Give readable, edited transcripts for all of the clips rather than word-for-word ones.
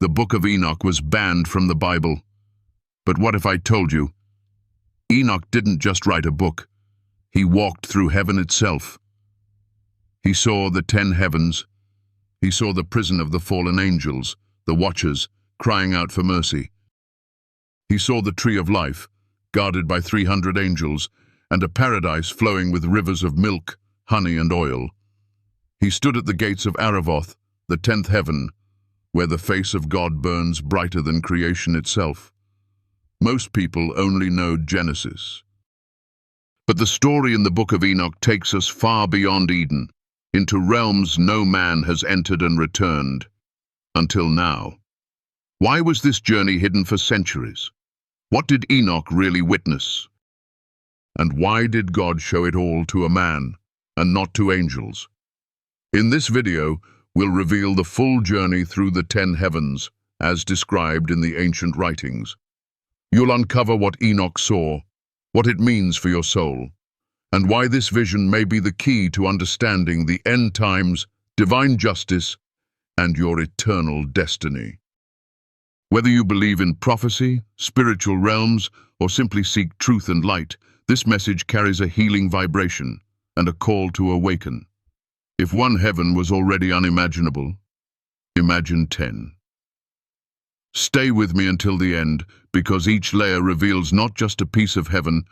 The Book of Enoch was banned from the Bible. But what if I told you? Enoch didn't just write a book. He walked through heaven itself. He saw the 10 heavens. He saw the prison of the fallen angels, the watchers, crying out for mercy. He saw the tree of life, guarded by 300 angels, and a paradise flowing with rivers of milk, honey, and oil. He stood at the gates of Aravoth, the 10th heaven, where the face of God burns brighter than creation itself. Most people only know Genesis. But the story in the Book of Enoch takes us far beyond Eden, into realms no man has entered and returned, until now. Why was this journey hidden for centuries? What did Enoch really witness? And why did God show it all to a man, and not to angels? In this video, we'll reveal the full journey through the 10 heavens, as described in the ancient writings. You'll uncover what Enoch saw, what it means for your soul, and why this vision may be the key to understanding the end times, divine justice, and your eternal destiny. Whether you believe in prophecy, spiritual realms, or simply seek truth and light, this message carries a healing vibration and a call to awaken. If one heaven was already unimaginable, imagine 10. Stay with me until the end, because each layer reveals not just a piece of heaven,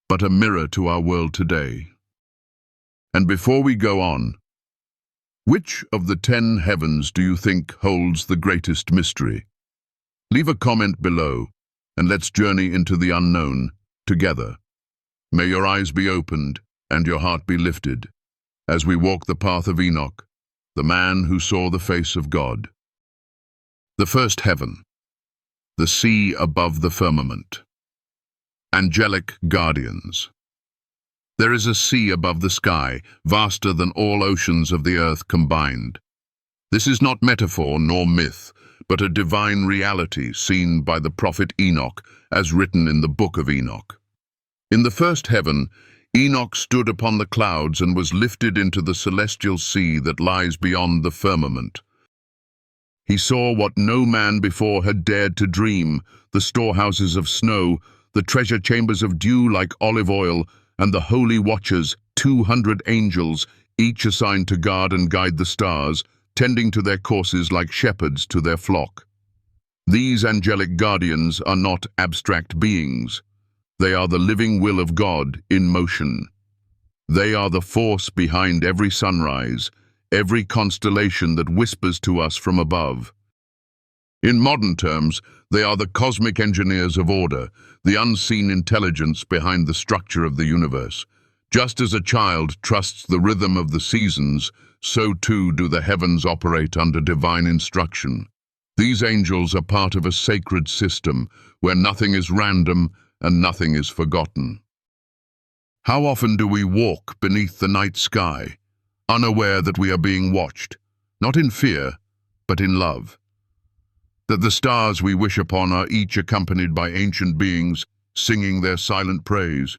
but a mirror to our world today. And before we go on, which of the 10 heavens do you think holds the greatest mystery? Leave a comment below, and let's journey into the unknown together. May your eyes be opened and your heart be lifted as we walk the path of Enoch, the man who saw the face of God. The first heaven, the sea above the firmament. Angelic guardians. There is a sea above the sky, vaster than all oceans of the earth combined. This is not metaphor nor myth, but a divine reality seen by the prophet Enoch, as written in the Book of Enoch. In the first heaven, Enoch stood upon the clouds and was lifted into the celestial sea that lies beyond the firmament. He saw what no man before had dared to dream, the storehouses of snow, the treasure chambers of dew like olive oil, and the holy watchers, 200 angels, each assigned to guard and guide the stars, tending to their courses like shepherds to their flock. These angelic guardians are not abstract beings. They are the living will of God in motion. They are the force behind every sunrise, every constellation that whispers to us from above. In modern terms, they are the cosmic engineers of order, the unseen intelligence behind the structure of the universe. Just as a child trusts the rhythm of the seasons, so too do the heavens operate under divine instruction. These angels are part of a sacred system where nothing is random and nothing is forgotten. How often do we walk beneath the night sky, unaware that we are being watched, not in fear, but in love? That the stars we wish upon are each accompanied by ancient beings singing their silent praise.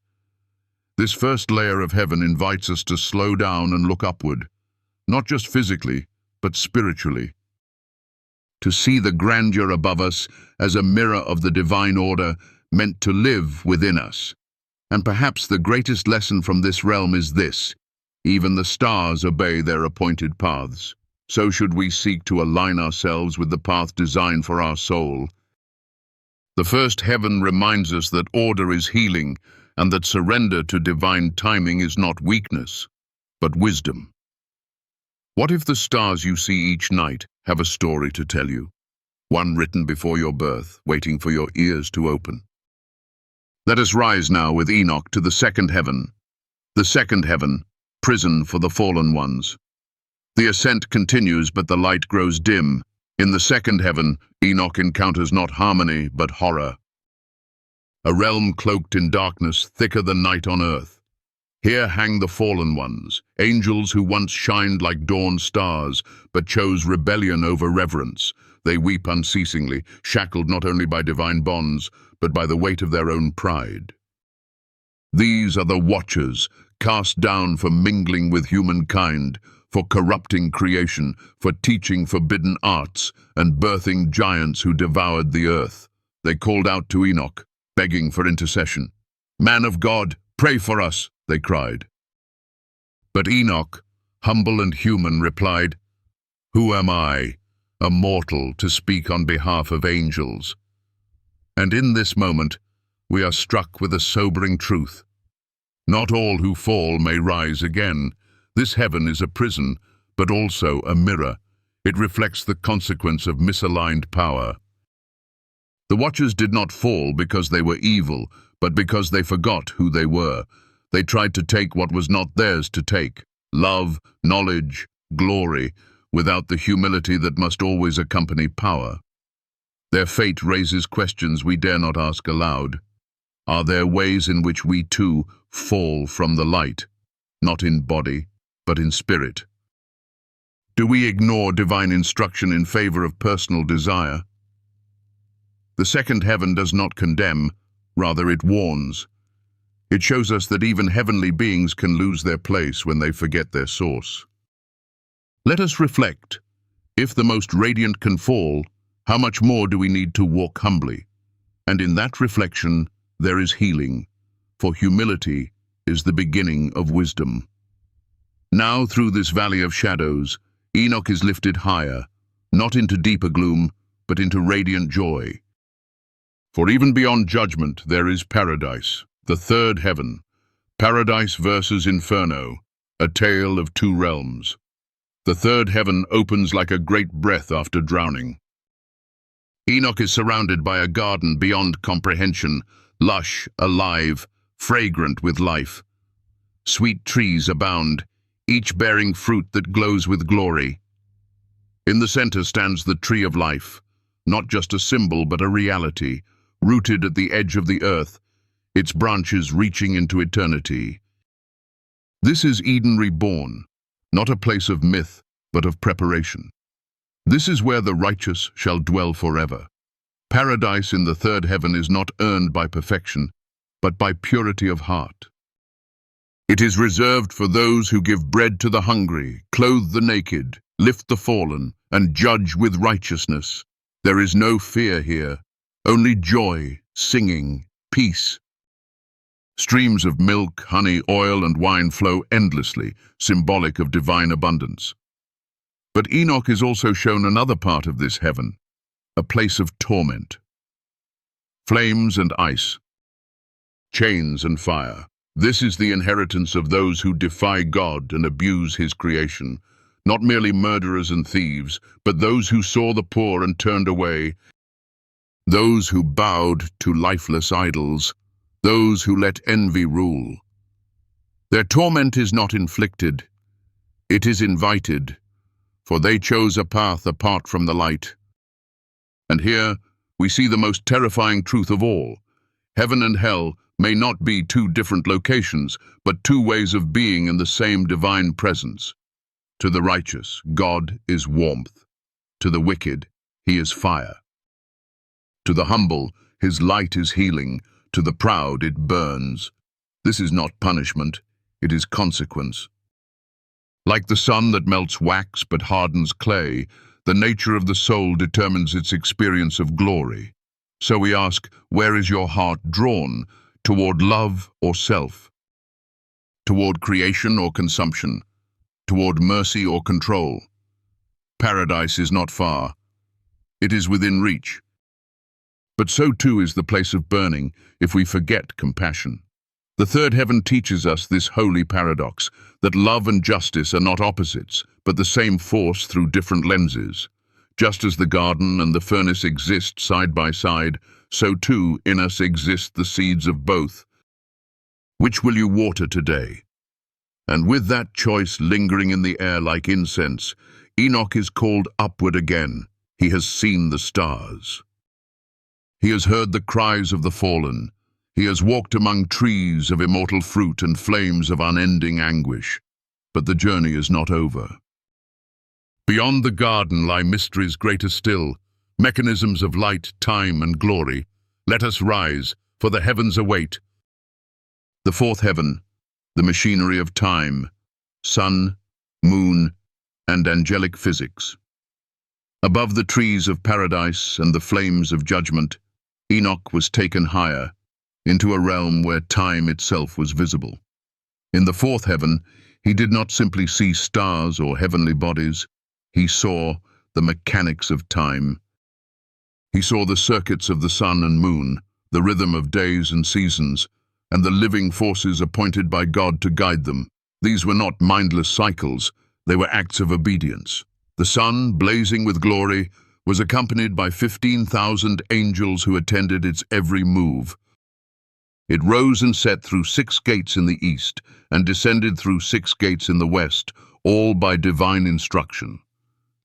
This first layer of heaven invites us to slow down and look upward, not just physically, but spiritually. To see the grandeur above us as a mirror of the divine order meant to live within us. And perhaps the greatest lesson from this realm is this: even the stars obey their appointed paths. So should we seek to align ourselves with the path designed for our soul. The first heaven reminds us that order is healing, and that surrender to divine timing is not weakness, but wisdom. What if the stars you see each night have a story to tell you? One written before your birth, waiting for your ears to open. Let us rise now with Enoch to the second heaven. The second heaven, prison for the fallen ones. The ascent continues, but the light grows dim. In the second heaven, Enoch encounters not harmony, but horror. A realm cloaked in darkness, thicker than night on earth. Here hang the fallen ones, angels who once shined like dawn stars, but chose rebellion over reverence. They weep unceasingly, shackled not only by divine bonds, but by the weight of their own pride. These are the watchers, cast down for mingling with humankind, for corrupting creation, for teaching forbidden arts, and birthing giants who devoured the earth. They called out to Enoch, begging for intercession. "Man of God, pray for us," they cried. But Enoch, humble and human, replied, "Who am I, a mortal, to speak on behalf of angels?" And in this moment, we are struck with a sobering truth. Not all who fall may rise again. This heaven is a prison, but also a mirror. It reflects the consequence of misaligned power. The Watchers did not fall because they were evil, but because they forgot who they were. They tried to take what was not theirs to take: love, knowledge, glory, without the humility that must always accompany power. Their fate raises questions we dare not ask aloud. Are there ways in which we too fall from the light, not in body, but in spirit? Do we ignore divine instruction in favor of personal desire? The second heaven does not condemn, rather it warns. It shows us that even heavenly beings can lose their place when they forget their source. Let us reflect. If the most radiant can fall, how much more do we need to walk humbly? And in that reflection, there is healing, for humility is the beginning of wisdom. Now, through this valley of shadows, Enoch is lifted higher, not into deeper gloom, but into radiant joy. For even beyond judgment, there is paradise, the third heaven. Paradise versus inferno, a tale of two realms. The third heaven opens like a great breath after drowning. Enoch is surrounded by a garden beyond comprehension, lush, alive, fragrant with life. Sweet trees abound, each bearing fruit that glows with glory. In the center stands the tree of life, not just a symbol but a reality, rooted at the edge of the earth, its branches reaching into eternity. This is Eden reborn, not a place of myth, but of preparation. This is where the righteous shall dwell forever. Paradise in the third heaven is not earned by perfection, but by purity of heart. It is reserved for those who give bread to the hungry, clothe the naked, lift the fallen, and judge with righteousness. There is no fear here, only joy, singing, peace. Streams of milk, honey, oil, and wine flow endlessly, symbolic of divine abundance. But Enoch is also shown another part of this heaven, a place of torment. Flames and ice, chains and fire. This is the inheritance of those who defy God and abuse his creation. Not merely murderers and thieves, but those who saw the poor and turned away, those who bowed to lifeless idols, those who let envy rule. Their torment is not inflicted, it is invited, for they chose a path apart from the light. And here we see the most terrifying truth of all. Heaven and hell may not be two different locations, but two ways of being in the same divine presence. To the righteous, God is warmth. To the wicked, he is fire. To the humble, his light is healing. To the proud, it burns. This is not punishment, it is consequence. Like the sun that melts wax but hardens clay, the nature of the soul determines its experience of glory. So we ask, where is your heart drawn? Toward love or self? Toward creation or consumption? Toward mercy or control? Paradise is not far. It is within reach. But so too is the place of burning if we forget compassion. The third heaven teaches us this holy paradox, that love and justice are not opposites, but the same force through different lenses. Just as the garden and the furnace exist side by side, so too in us exist the seeds of both. Which will you water today? And with that choice lingering in the air like incense, Enoch is called upward again. He has seen the stars. He has heard the cries of the fallen. He has walked among trees of immortal fruit and flames of unending anguish. But the journey is not over. Beyond the garden lie mysteries greater still, mechanisms of light, time, and glory. Let us rise, for the heavens await. The fourth heaven, the machinery of time, sun, moon, and angelic physics. Above the trees of paradise and the flames of judgment, Enoch was taken higher, into a realm where time itself was visible. In the fourth heaven, he did not simply see stars or heavenly bodies, he saw the mechanics of time. He saw the circuits of the sun and moon, the rhythm of days and seasons, and the living forces appointed by God to guide them. These were not mindless cycles, they were acts of obedience. The sun, blazing with glory, was accompanied by 15,000 angels who attended its every move. It rose and set through 6 gates in the east and descended through 6 gates in the west, all by divine instruction.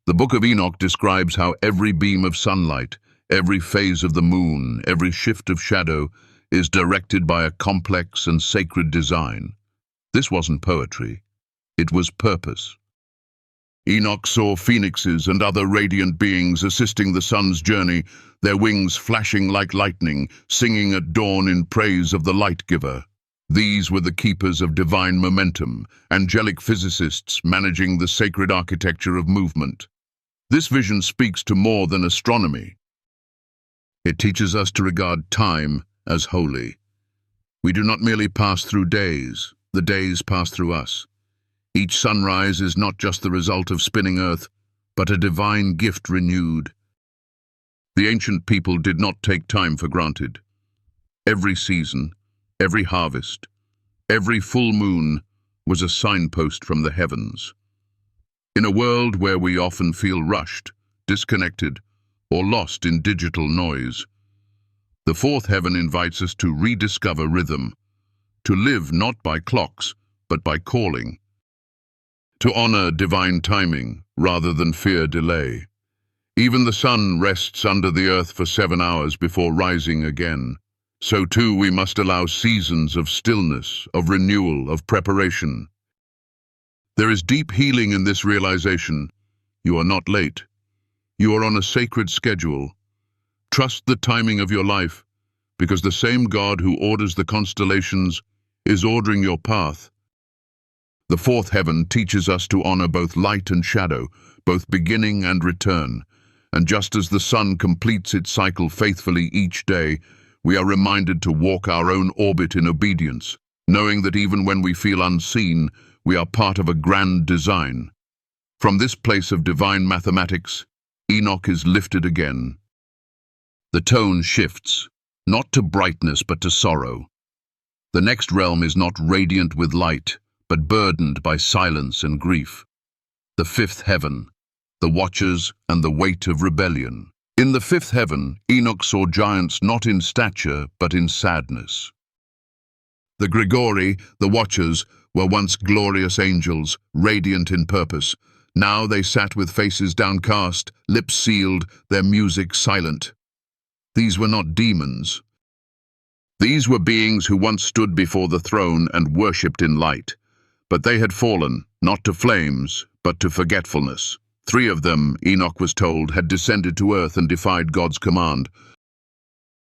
The Book of Enoch describes how every beam of sunlight, every phase of the moon, every shift of shadow is directed by a complex and sacred design. This wasn't poetry, it was purpose. Enoch saw phoenixes and other radiant beings assisting the sun's journey, their wings flashing like lightning, singing at dawn in praise of the light giver. These were the keepers of divine momentum, angelic physicists managing the sacred architecture of movement. This vision speaks to more than astronomy. It teaches us to regard time as holy. We do not merely pass through days, the days pass through us. Each sunrise is not just the result of spinning earth, but a divine gift renewed. The ancient people did not take time for granted. Every season, every harvest, every full moon was a signpost from the heavens. In a world where we often feel rushed, disconnected, or lost in digital noise, the fourth heaven invites us to rediscover rhythm, to live not by clocks, but by calling, to honor divine timing rather than fear delay. Even the sun rests under the earth for 7 hours before rising again. So too we must allow seasons of stillness, of renewal, of preparation. There is deep healing in this realization. You are not late. You are on a sacred schedule. Trust the timing of your life, because the same God who orders the constellations is ordering your path. The fourth heaven teaches us to honor both light and shadow, both beginning and return. And just as the sun completes its cycle faithfully each day, we are reminded to walk our own orbit in obedience, knowing that even when we feel unseen, we are part of a grand design. From this place of divine mathematics, Enoch is lifted again. The tone shifts, not to brightness but to sorrow. The next realm is not radiant with light, but burdened by silence and grief. The fifth heaven, the watchers and the weight of rebellion. In the fifth heaven, Enoch saw giants not in stature, but in sadness. The Grigori, the watchers, were once glorious angels, radiant in purpose. Now they sat with faces downcast, lips sealed, their music silent. These were not demons. These were beings who once stood before the throne and worshipped in light. But they had fallen, not to flames, but to forgetfulness. 3 of them, Enoch was told, had descended to earth and defied God's command.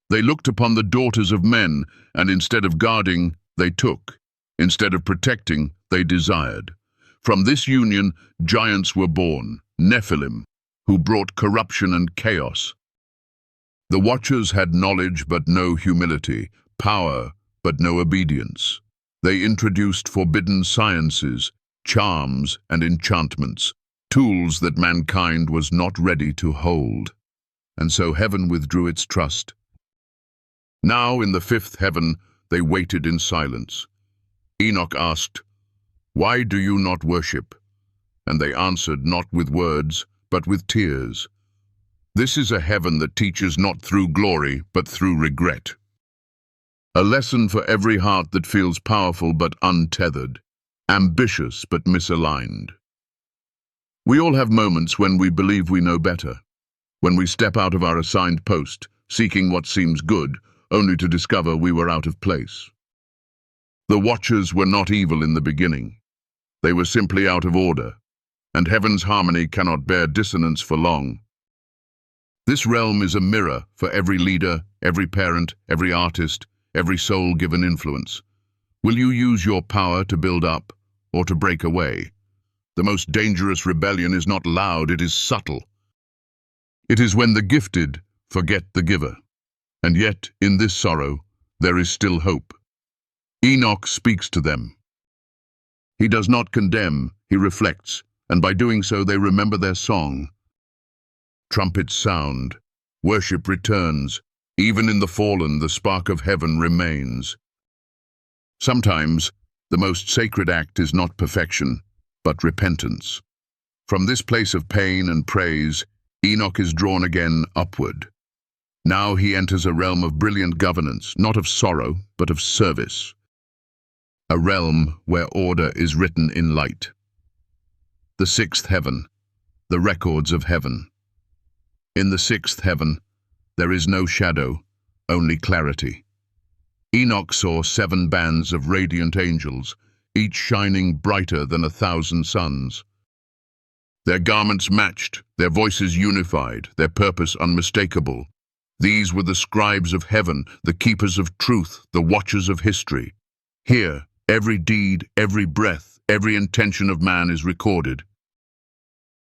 They looked upon the daughters of men, and instead of guarding, they took. Instead of protecting, they desired. From this union, giants were born, Nephilim, who brought corruption and chaos. The watchers had knowledge but no humility, power but no obedience. They introduced forbidden sciences, charms, and enchantments, tools that mankind was not ready to hold. And so heaven withdrew its trust. Now in the fifth heaven they waited in silence. Enoch asked, "Why do you not worship?" And they answered not with words, but with tears. This is a heaven that teaches not through glory, but through regret. A lesson for every heart that feels powerful but untethered, ambitious but misaligned. We all have moments when we believe we know better, when we step out of our assigned post, seeking what seems good, only to discover we were out of place. The watchers were not evil in the beginning. They were simply out of order, and heaven's harmony cannot bear dissonance for long. This realm is a mirror for every leader, every parent, every artist, every soul given influence. Will you use your power to build up or to break away? The most dangerous rebellion is not loud, it is subtle. It is when the gifted forget the giver. And yet, in this sorrow, there is still hope. Enoch speaks to them. He does not condemn, he reflects, and by doing so they remember their song. Trumpets sound, worship returns, even in the fallen the spark of heaven remains. Sometimes, the most sacred act is not perfection, but repentance. From this place of pain and praise, Enoch is drawn again upward. Now he enters a realm of brilliant governance, not of sorrow, but of service. A realm where order is written in light. The sixth heaven, the records of heaven. In the sixth heaven, there is no shadow, only clarity. Enoch saw 7 bands of radiant angels, each shining brighter than 1,000 suns. Their garments matched, their voices unified, their purpose unmistakable. These were the scribes of heaven, the keepers of truth, the watchers of history. Here, every deed, every breath, every intention of man is recorded.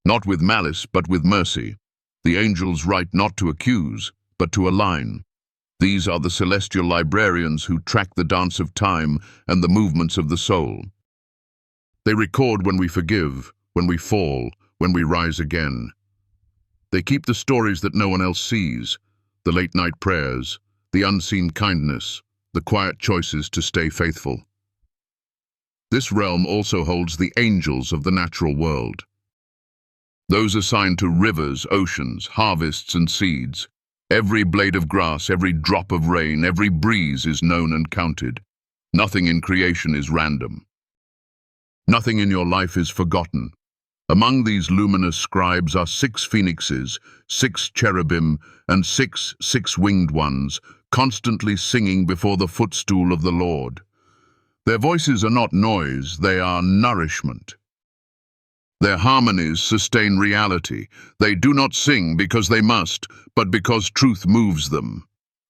Not with malice, but with mercy. The angels write not to accuse, but to align. These are the celestial librarians who track the dance of time and the movements of the soul. They record when we forgive, when we fall, when we rise again. They keep the stories that no one else sees, the late-night prayers, the unseen kindness, the quiet choices to stay faithful. This realm also holds the angels of the natural world. Those assigned to rivers, oceans, harvests, and seeds. Every blade of grass, every drop of rain, every breeze is known and counted. Nothing in creation is random. Nothing in your life is forgotten. Among these luminous scribes are 6 phoenixes, 6 cherubim, and 6 six-winged ones, constantly singing before the footstool of the Lord. Their voices are not noise, they are nourishment. Their harmonies sustain reality. They do not sing because they must, but because truth moves them.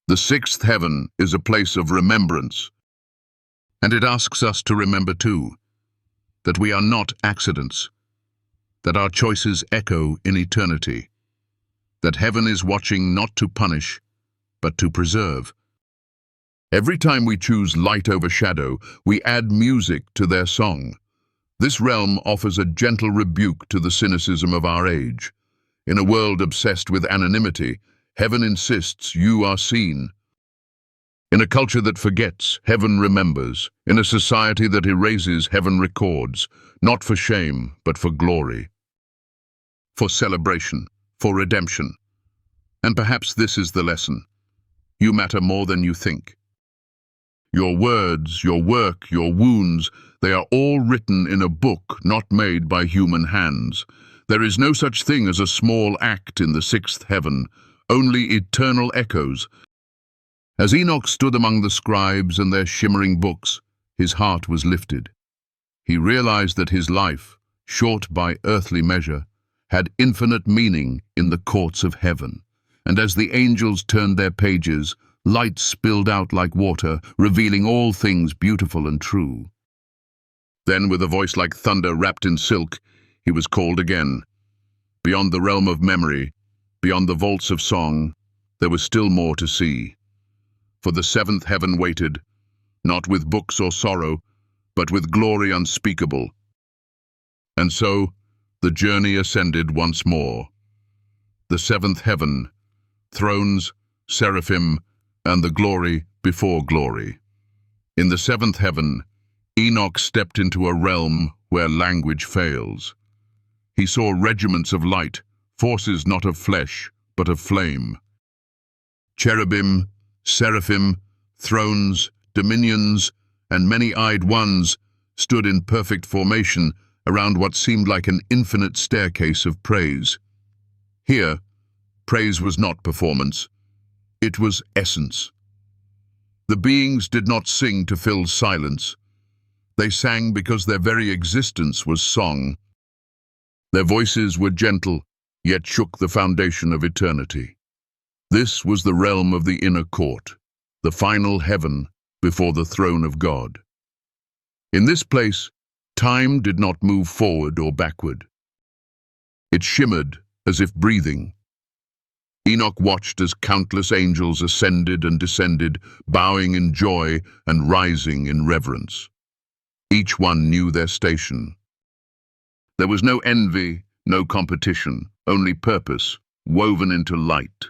The sixth heaven is a place of remembrance. And it asks us to remember too, that we are not accidents, that our choices echo in eternity, that heaven is watching not to punish, but to preserve. Every time we choose light over shadow, we add music to their song. This realm offers a gentle rebuke to the cynicism of our age. In a world obsessed with anonymity, heaven insists you are seen. In a culture that forgets, heaven remembers. In a society that erases, heaven records, not for shame, but for glory, for celebration, for redemption. And perhaps this is the lesson. You matter more than you think. Your words, your work, your wounds, they are all written in a book not made by human hands. There is no such thing as a small act in the sixth heaven, only eternal echoes. As Enoch stood among the scribes and their shimmering books, his heart was lifted. He realized that his life, short by earthly measure, had infinite meaning in the courts of heaven. And as the angels turned their pages, light spilled out like water, revealing all things beautiful and true. Then, with a voice like thunder wrapped in silk, he was called again. Beyond the realm of memory, beyond the vaults of song, there was still more to see. For the seventh heaven waited, not with books or sorrow, but with glory unspeakable. And so, the journey ascended once more. The seventh heaven, thrones, seraphim, and the glory before glory. In the seventh heaven, Enoch stepped into a realm where language fails. He saw regiments of light, forces not of flesh, but of flame. Cherubim, seraphim, thrones, dominions, and many-eyed ones stood in perfect formation around what seemed like an infinite staircase of praise. Here, praise was not performance. It was essence. The beings did not sing to fill silence. They sang because their very existence was song. Their voices were gentle, yet shook the foundation of eternity. This was the realm of the inner court, the final heaven before the throne of God. In this place, time did not move forward or backward. It shimmered as if breathing. Enoch watched as countless angels ascended and descended, bowing in joy and rising in reverence. Each one knew their station. There was no envy, no competition, only purpose, woven into light.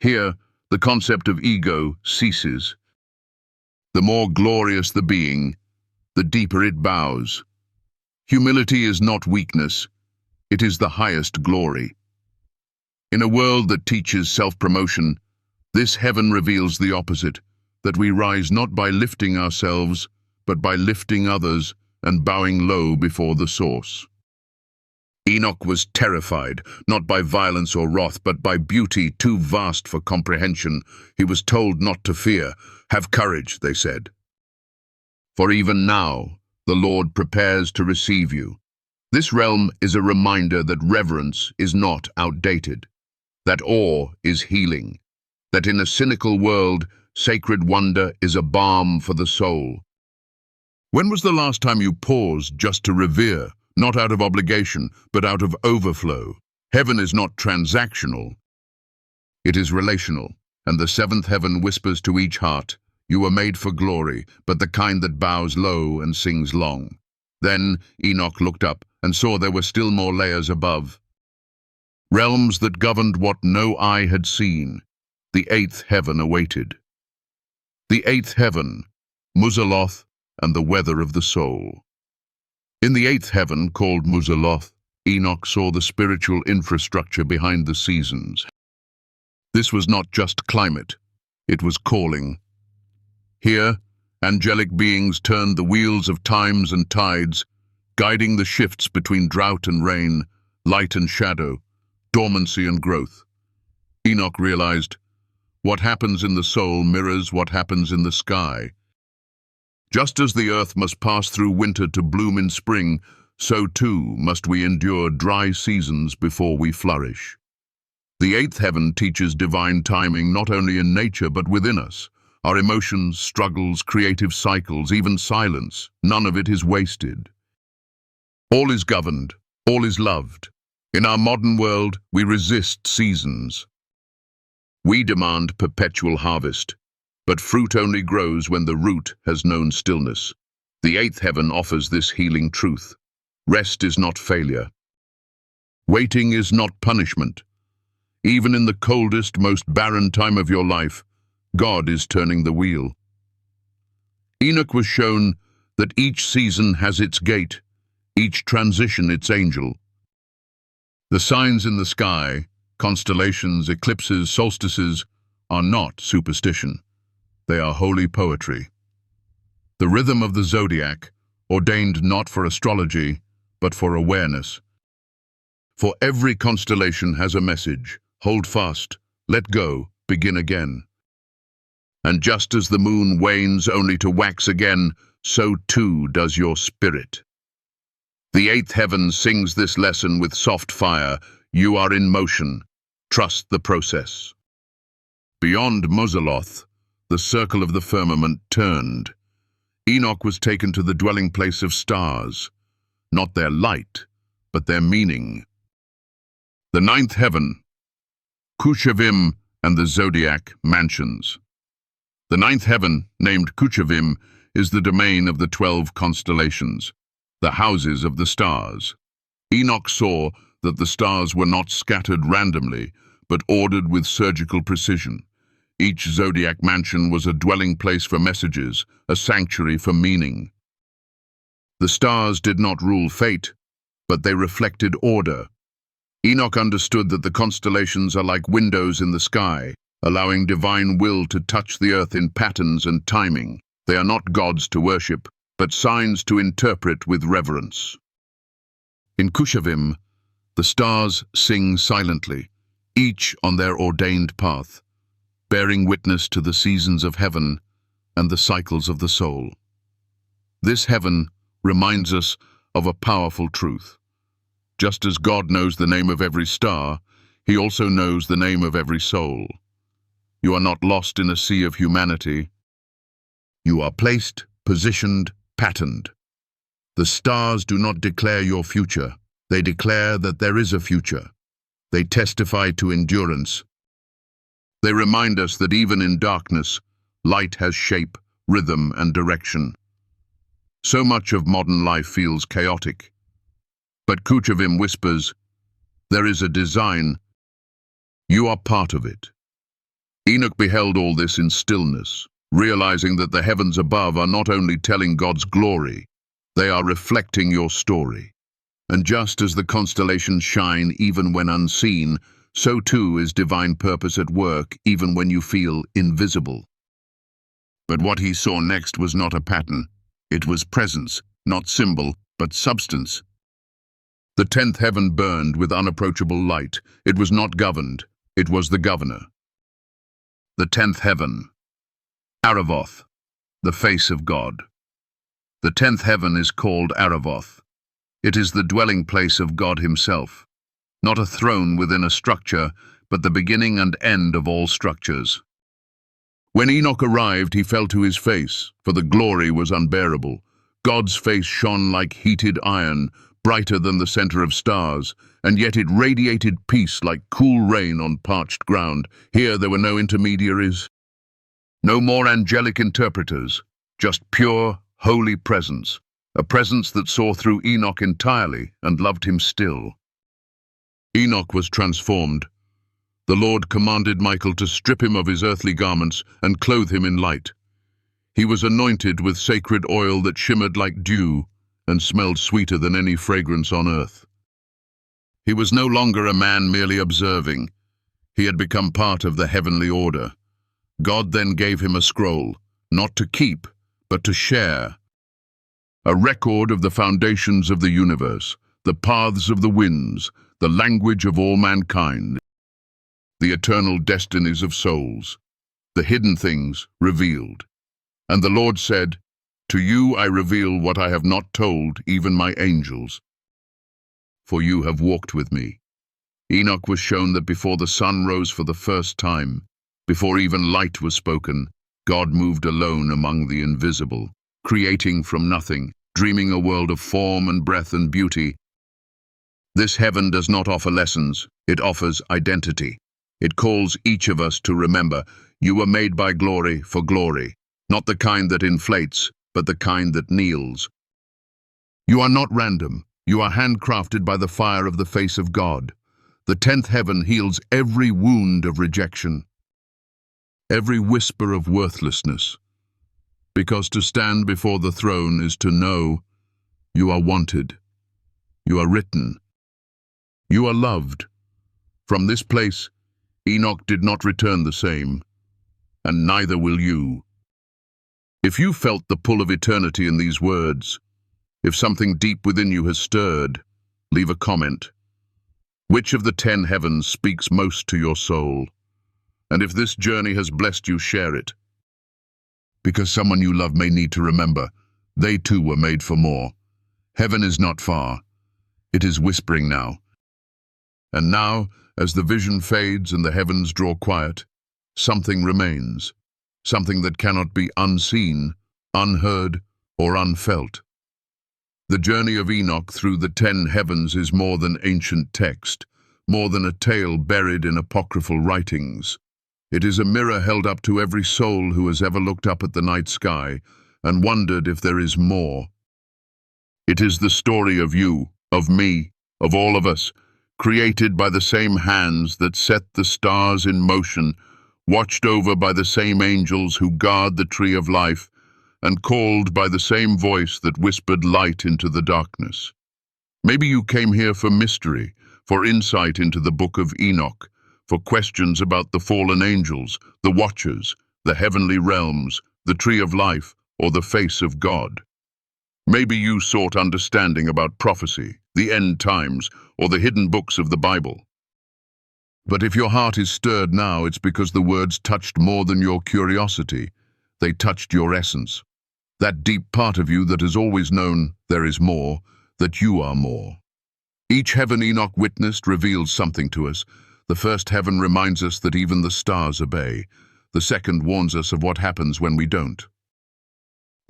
Here, the concept of ego ceases. The more glorious the being, the deeper it bows. Humility is not weakness, it is the highest glory. In a world that teaches self-promotion, this heaven reveals the opposite, that we rise not by lifting ourselves, but by lifting others and bowing low before the source. Enoch was terrified, not by violence or wrath, but by beauty too vast for comprehension. He was told not to fear. Have courage, they said. For even now, the Lord prepares to receive you. This realm is a reminder that reverence is not outdated, that awe is healing, that in a cynical world, sacred wonder is a balm for the soul. When was the last time you paused just to revere, not out of obligation, but out of overflow? Heaven is not transactional. It is relational, and the seventh heaven whispers to each heart, you were made for glory, but the kind that bows low and sings long. Then Enoch looked up and saw there were still more layers above. Realms that governed what no eye had seen. The eighth heaven awaited. The eighth heaven, Muzaloth, and the weather of the soul. In the eighth heaven, called Muzaloth, Enoch saw the spiritual infrastructure behind the seasons. This was not just climate, it was calling. Here, angelic beings turned the wheels of times and tides, guiding the shifts between drought and rain, light and shadow, dormancy and growth. Enoch realized, what happens in the soul mirrors what happens in the sky. Just as the earth must pass through winter to bloom in spring, so too must we endure dry seasons before we flourish. The eighth heaven teaches divine timing not only in nature but within us. Our emotions, struggles, creative cycles, even silence, none of it is wasted. All is governed, all is loved. In our modern world, we resist seasons. We demand perpetual harvest, but fruit only grows when the root has known stillness. The eighth heaven offers this healing truth. Rest is not failure. Waiting is not punishment. Even in the coldest, most barren time of your life, God is turning the wheel. Enoch was shown that each season has its gate, each transition its angel. The signs in the sky, constellations, eclipses, solstices, are not superstition. They are holy poetry. The rhythm of the Zodiac, ordained not for astrology, but for awareness. For every constellation has a message. Hold fast, let go, begin again. And just as the moon wanes only to wax again, so too does your spirit. The eighth heaven sings this lesson with soft fire. You are in motion. Trust the process. Beyond Muzaloth, the circle of the firmament turned. Enoch was taken to the dwelling place of stars, not their light, but their meaning. The ninth heaven, Kushavim and the Zodiac mansions. The ninth heaven, named Kushavim, is the domain of the 12 constellations, the houses of the stars. Enoch saw that the stars were not scattered randomly, but ordered with surgical precision. Each Zodiac mansion was a dwelling place for messages, a sanctuary for meaning. The stars did not rule fate, but they reflected order. Enoch understood that the constellations are like windows in the sky, allowing divine will to touch the earth in patterns and timing. They are not gods to worship, but signs to interpret with reverence. In Kushavim, the stars sing silently, each on their ordained path, bearing witness to the seasons of heaven and the cycles of the soul. This heaven reminds us of a powerful truth. Just as God knows the name of every star, He also knows the name of every soul. You are not lost in a sea of humanity. You are placed, positioned, patterned. The stars do not declare your future. They declare that there is a future. They testify to endurance. They remind us that even in darkness, light has shape, rhythm, and direction. So much of modern life feels chaotic. But Kuchavim whispers, there is a design. You are part of it. Enoch beheld all this in stillness, realizing that the heavens above are not only telling God's glory, they are reflecting your story. And just as the constellations shine even when unseen, so too is divine purpose at work even when you feel invisible. But what he saw next was not a pattern. It was presence, not symbol, but substance. The 10th heaven burned with unapproachable light. It was not governed, it was the governor. The 10th heaven. Aravoth, the face of God. The 10th heaven is called Aravoth. It is the dwelling place of God himself, not a throne within a structure, but the beginning and end of all structures. When Enoch arrived, he fell to his face, for the glory was unbearable. God's face shone like heated iron, brighter than the center of stars, and yet it radiated peace like cool rain on parched ground. Here there were no intermediaries, no more angelic interpreters, just pure, holy presence, a presence that saw through Enoch entirely and loved him still. Enoch was transformed. The Lord commanded Michael to strip him of his earthly garments and clothe him in light. He was anointed with sacred oil that shimmered like dew and smelled sweeter than any fragrance on earth. He was no longer a man merely observing. He had become part of the heavenly order. God then gave him a scroll, not to keep, but to share. A record of the foundations of the universe, the paths of the winds, the language of all mankind, the eternal destinies of souls, the hidden things revealed. And the Lord said, to you I reveal what I have not told even my angels, for you have walked with me. Enoch was shown that before the sun rose for the first time, before even light was spoken, God moved alone among the invisible, creating from nothing, dreaming a world of form and breath and beauty. This heaven does not offer lessons, it offers identity. It calls each of us to remember, you were made by glory for glory, not the kind that inflates, but the kind that kneels. You are not random. You are handcrafted by the fire of the face of God. The 10th heaven heals every wound of rejection, every whisper of worthlessness, because to stand before the throne is to know you are wanted, you are written, you are loved. From this place, Enoch did not return the same, and neither will you. If you felt the pull of eternity in these words, if something deep within you has stirred, leave a comment. Which of the 10 heavens speaks most to your soul? And if this journey has blessed you, share it. Because someone you love may need to remember, they too were made for more. Heaven is not far. It is whispering now. And now, as the vision fades and the heavens draw quiet, something remains. Something that cannot be unseen, unheard, or unfelt. The journey of Enoch through the 10 heavens is more than ancient text, more than a tale buried in apocryphal writings. It is a mirror held up to every soul who has ever looked up at the night sky and wondered if there is more. It is the story of you, of me, of all of us, created by the same hands that set the stars in motion, watched over by the same angels who guard the tree of life, and called by the same voice that whispered light into the darkness. Maybe you came here for mystery, for insight into the Book of Enoch, for questions about the fallen angels, the watchers, the heavenly realms, the tree of life, or the face of God. Maybe you sought understanding about prophecy, the end times, or the hidden books of the Bible. But if your heart is stirred now, it's because the words touched more than your curiosity. They touched your essence. That deep part of you that has always known there is more, that you are more. Each heaven Enoch witnessed reveals something to us. The first heaven reminds us that even the stars obey. The second warns us of what happens when we don't.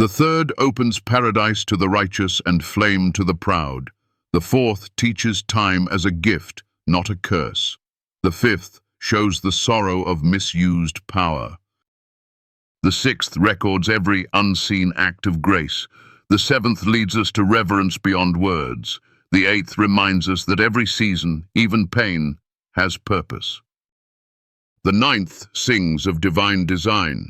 The third opens paradise to the righteous and flame to the proud. The fourth teaches time as a gift, not a curse. The fifth shows the sorrow of misused power. The sixth records every unseen act of grace. The seventh leads us to reverence beyond words. The eighth reminds us that every season, even pain, has purpose. The ninth sings of divine design.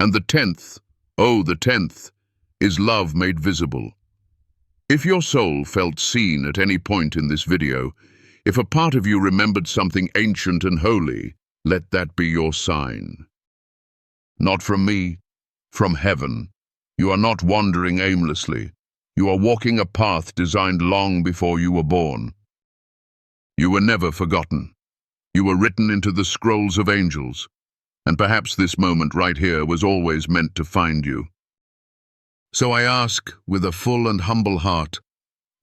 And the 10th, oh, the 10th, is love made visible. If your soul felt seen at any point in this video, if a part of you remembered something ancient and holy, let that be your sign. Not from me, from heaven. You are not wandering aimlessly. You are walking a path designed long before you were born. You were never forgotten. You were written into the scrolls of angels, and perhaps this moment right here was always meant to find you. So I ask, with a full and humble heart,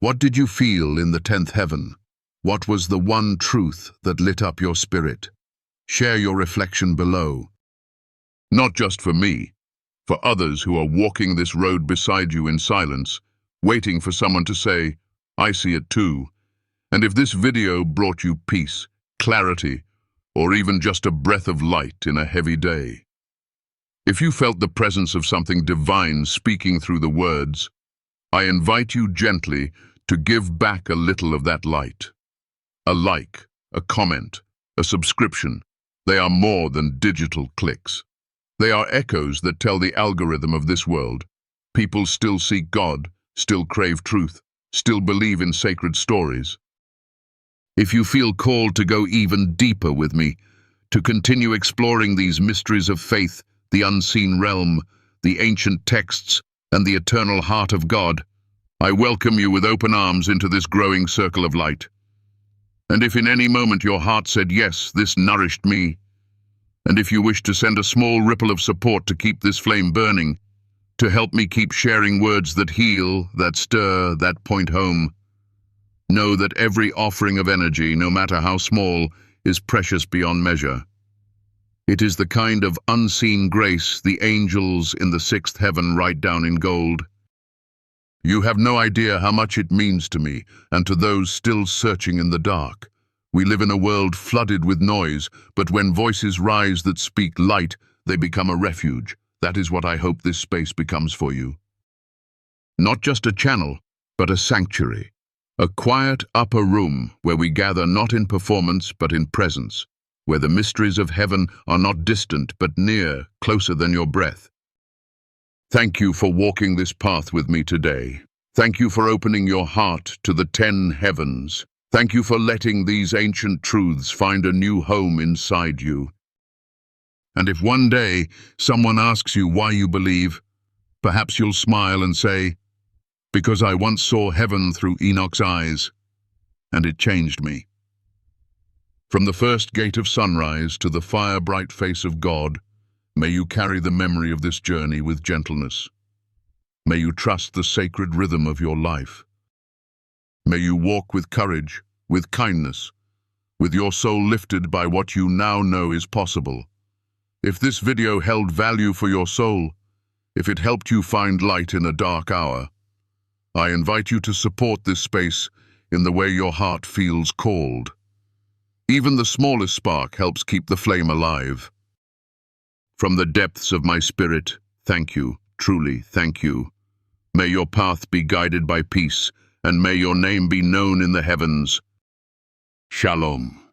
what did you feel in the 10th heaven? What was the one truth that lit up your spirit? Share your reflection below. Not just for me, for others who are walking this road beside you in silence, waiting for someone to say, I see it too. And if this video brought you peace, clarity, or even just a breath of light in a heavy day, if you felt the presence of something divine speaking through the words, I invite you gently to give back a little of that light. A like, a comment, a subscription, they are more than digital clicks. They are echoes that tell the algorithm of this world. People still seek God, still crave truth, still believe in sacred stories. If you feel called to go even deeper with me, to continue exploring these mysteries of faith, the unseen realm, the ancient texts, and the eternal heart of God, I welcome you with open arms into this growing circle of light. And if in any moment your heart said, yes, this nourished me, and if you wish to send a small ripple of support to keep this flame burning, to help me keep sharing words that heal, that stir, that point home, know that every offering of energy, no matter how small, is precious beyond measure. It is the kind of unseen grace the angels in the 6th heaven write down in gold. You have no idea how much it means to me and to those still searching in the dark. We live in a world flooded with noise, but when voices rise that speak light, they become a refuge. That is what I hope this space becomes for you. Not just a channel, but a sanctuary. A quiet upper room where we gather not in performance but in presence, where the mysteries of heaven are not distant but near, closer than your breath. Thank you for walking this path with me today. Thank you for opening your heart to the 10 heavens. Thank you for letting these ancient truths find a new home inside you. And if one day someone asks you why you believe, perhaps you'll smile and say, because I once saw heaven through Enoch's eyes, and it changed me. From the first gate of sunrise to the fire-bright face of God, may you carry the memory of this journey with gentleness. May you trust the sacred rhythm of your life. May you walk with courage, with kindness, with your soul lifted by what you now know is possible. If this video held value for your soul, if it helped you find light in a dark hour, I invite you to support this space in the way your heart feels called. Even the smallest spark helps keep the flame alive. From the depths of my spirit, thank you, truly thank you. May your path be guided by peace, and may your name be known in the heavens. Shalom.